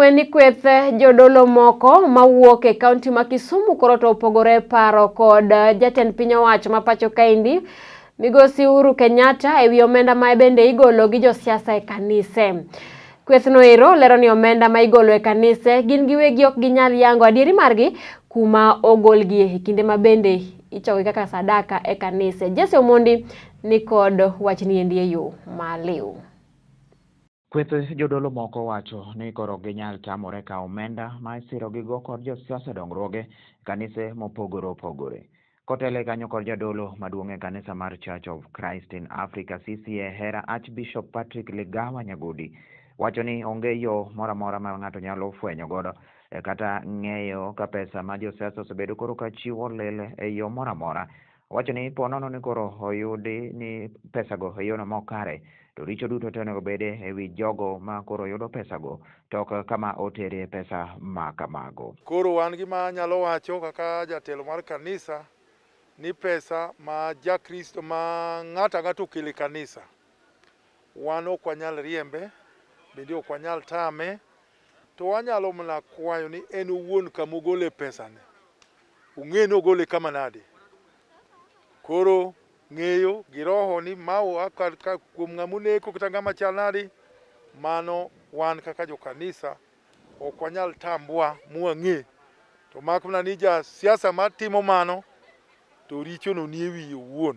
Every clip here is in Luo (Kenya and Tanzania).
Weni kweth jodolo moko mawuok e kaunti ma Kisumu koro to opogore paro kod jatend piny owacho ma pacho kaendi Migosi Uhuru Kenyatta ewi omenda ma bende igolo gi josiasa e kanise. Kweth no ero lero ni omenda ma igolo e kanise gin giwegi ok ginyal yango adieri margi kuma ogolgi e kinde ma bende ichoko kaka sadaka e kanise. Jesse Omondi ni kod wachni endi e yo maliw. Kweth jodolo moko wacho ni koro ginyal tamore ka omenda ma isiro gigo kod josiasa dongruoge kanise mopogore opogore. Kotele kanyo kod jadolo maduong' e kanisa mar Church of Christ in Africa CCA Hera Archbishop Patrick Ligawa Nyagudi wacho ni onge yo moro amora ma ng'ato nyalo fwenyo godo kata ng'eyo ka pesa ma josiasa osebedo koro ka chiwo lele e yo moro amora. Wacho ni ponono ni koro oyudi ni pesago e yono mokare to richo duto te onego bede ewi jogo ma koro yudo pesago to kama otere pesa ma kamago. Koro wan gima nyalo wacho kaka jatelo mar kanisa ni pesa ma jakristo ma ng'ata ng'ato okele kanisa wan ok wanyal riembe, bende ok wanyal tame, to wanyalo mana kwayo ni en owuon kama ogole pesane ong'e ni ogole kama nade. Koro ng'eyo gi roho ni mau kuom ng'ama oneko kata ng'ama chal nade, mano wan kaka jo kanisa ok wanyal tambwa mwang'e, to mak mana ni jasiasa matimo mano to richono ni ewi owuon,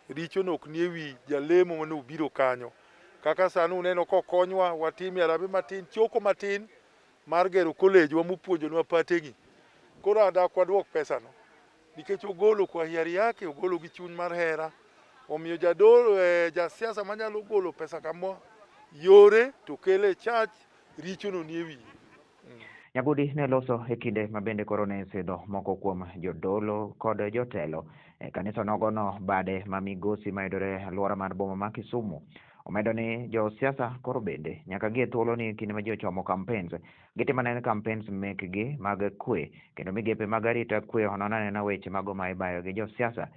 richono ok ni ewi jalemo mane obiro kanyo. Kaka sani uneno kokonywa watim arambe matin, choko matin mar gero kolejwa mopuonjonwa pategi. Koro adak waduok pesano nikech ogolo kwa hiari yake, ogolo gi chuny mar hera. Omiyo jadolo jasiasa manyalo golo pesa kama yore to kele church, richono ni ewi. Nyagudi ne loso e kinde ma bende koro ne sidho moko kuom jodolo kod jotelo e kanisa nogono bade ma migosi mayudore alwora mar boma ma Kisumu. Omedo ni josiasa koro bende nyaka gie thuolo ni kinde ma ji ochomo campaigns gitimane campaigns mekgi mag kwe kendo migepe mag arita kwe ononanena weche mago ma ibayo gi josiasa.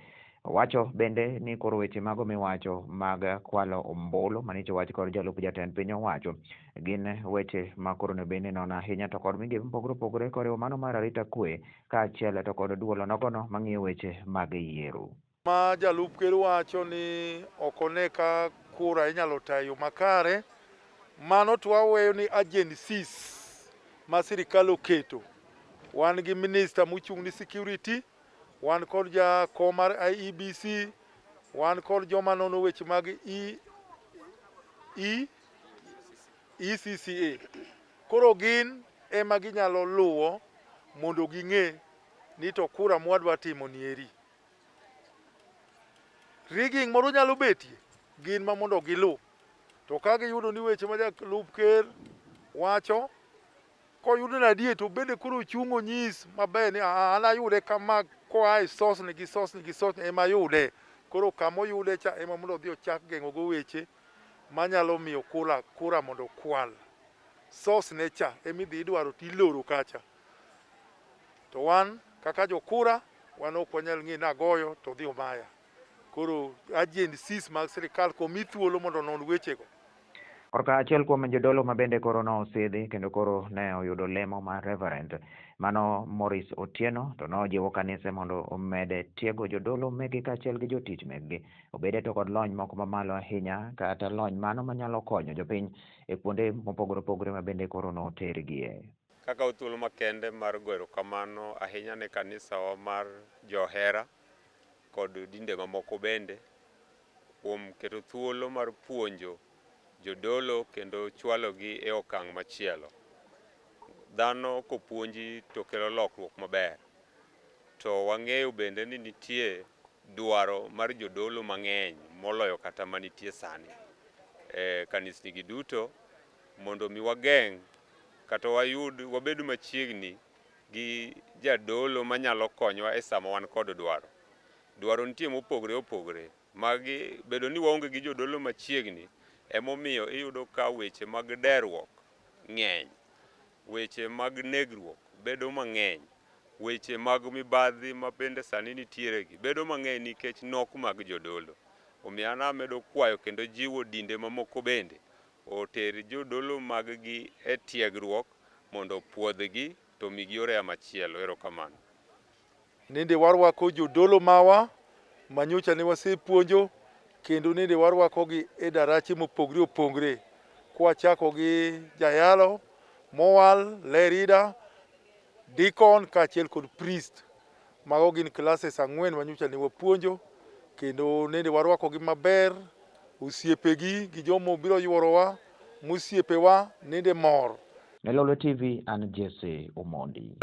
Wacho bende ni koro weche mago miwacho mag kwalo ombulu manicho wach kod jalup jatend piny owacho gin weche ma koro ne bende nono ahinya to kod migepe mopogore opogore koriwo mano mar arita kwe kaachiel to kod duolo nogono mang'iyo weche mag yiero. Ma jalup ker wacho ni ok one ka kura inyalo tayo makare, mano to waweyo ni agencies ma sirikal oketo. Wan gi minister mochung' ni security, wan kod jakom mar IEBC, wan kod joma nono weche mag ECCA. Koro gin ema ginyalo luwo mondo ging'e ni to kura mwadwa timo ni eri. Rigging moro nyalo betie, gin ma mondo gilu. To ka giyudo ni weche ma jalup ker wacho, koyudo ni adier to bende koro chung' onyis maber ni an ayude kama koa e sosni gi sosni gi sosni ema yude. Koro kama oyude cha ema mondo odhi ochak geng'o go weche manyalo miyo kura mondo kwal. Sosne cha ema idhi idwaro tiloro kacha. To wan kaka jokura, wan ok wanyal ng'e nagoyo to dhi omaya. Koro agencies mag sirikal komi thuolo mondo non wechego. Korka achiel kuom jodolo ma bende koro nosidhi kendo koro ne oyudo lemo mar Reverend mano Morris Otieno to nojiwo kanise mondo omede tiego jodolo megi kaachiel gi jotich meggi obede to kod lony moko mamalo ahinya kata lony mano manyalo konyo jopiny e kuonde mopogore opogore ma bende koro notergie. Kaka thuolo makende mar goyo kamano ahinya ne kanisa mar johera kod dinde mamoko bende kuom keto thuolo mar puonjo jodolo kendo chwalogi e okang' machielo. Dhano kopuonji to kelo lokruok maber. To wang'eyo bende ni nitie dwaro mar jodolo mang'eny moloyo kata manitie sani e kanisnigi duto mondo mi wageng' kata wabed machiegni gi jadolo manyalo konyowa e sama wan kod dwaro. Dwaro nitie mopogore opogore. Magi bedo ni waonge gi jodolo machiegni emomiyo iyudo ka weche mag derruok ng'eny, weche mag negruok bedo mang'eny, weche mag mibadhi ma bende sani nitiere gi bedo mang'eny nikech nok mag jodolo. Omiyo an amedo kwayo kendo jiwo dinde mamoko bende oter jodolo mag gi e tiegruok mondo puodhgi to migi yore machielo. Erokamano. Nende warwako jodolo mawa manyocha ne wasepuonjo, kendo nende warwakogi e darache mopogre opogre, kwachako gi jayalo, mowal, lerida, deacon kaachiel kod priest. Mago gin classes 4 manyocha ne wapuonjo, kendo nende warwakogi maber. Osiepegi gi jomo biro yuorowa, musiepewa nende mor. Ne Lolwe TV an Jesse Omondi.